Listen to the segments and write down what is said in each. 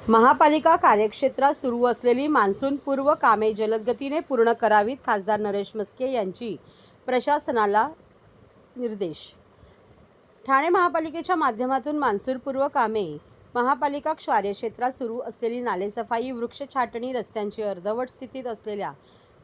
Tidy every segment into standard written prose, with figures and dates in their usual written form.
महापालिका कार्यक्षेत्रात सुरू असलेली मान्सूनपूर्व कामे जलद गतीने पूर्ण करावीत, खासदार नरेश म्हस्के यांची प्रशासनाला निर्देश. ठाणे महापालिकेच्या माध्यमातून मान्सूनपूर्व कामे महापालिका कार्यक्षेत्रात सुरू असलेली नालेसफाई, वृक्ष छाटणी, रस्त्यांची अर्धवट स्थितीत असलेल्या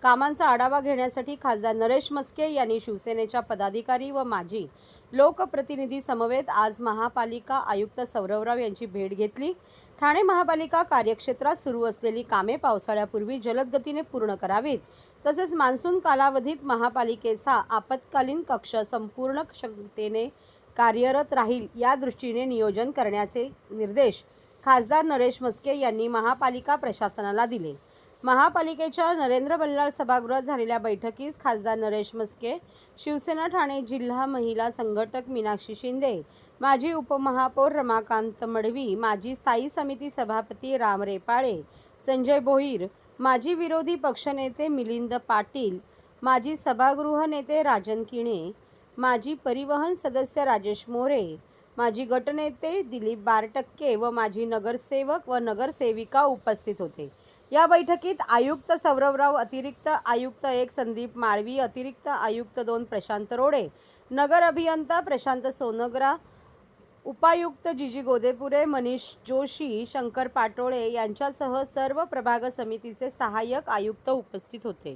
कामांचा आढावा घेण्यासाठी खासदार नरेश म्हस्के यांनी शिवसेनेच्या पदाधिकारी व माजी लोकप्रतिनिधी समवेत आज महापालिका आयुक्त सौरवराव यांची भेट घेतली. ठाणे महापालिका कार्यक्षेत्रात सुरू असलेली कामे पावसाळ्यापूर्वी जलद गतीने पूर्ण करावीत, तसेच मान्सून कालावधीत महापालिकेचा आपत्कालीन कक्ष संपूर्ण क्षमतेने कार्यरत राहील या दृष्टीने नियोजन करण्याचे निर्देश खासदार नरेश म्हस्के यांनी महापालिका प्रशासनाला दिले. महापालिकेच्या नरेंद्र बल्लाळ सभागृहात झालेल्या बैठकीस खासदार नरेश म्हस्के, शिवसेना ठाणे जिल्हा महिला संघटक मीनाक्षी शिंदे, माजी उपमहापौर रमाकांत मडवी, माजी स्थायी समिती सभापती राम रेपाळे, संजय भोईर, माजी विरोधी पक्षनेते मिलिंद पाटील, माजी सभागृह नेते राजन किणे, माजी परिवहन सदस्य राजेश मोरे, माजी गटनेते दिलीप बारटक्के व माजी नगरसेवक व नगरसेविका उपस्थित होते. या बैठकीत आयुक्त सौरवराव, अतिरिक्त आयुक्त 1 संदीप माळवी, अतिरिक्त आयुक्त 2 प्रशांत रोडे, नगर अभियंता प्रशांत सोनग्रा, उपायुक्त जीजी गोदेपुरे, मनीष जोशी, शंकर पाटोळे यांच्यासह सर्व प्रभाग समितीचे सहाय्यक आयुक्त उपस्थित होते.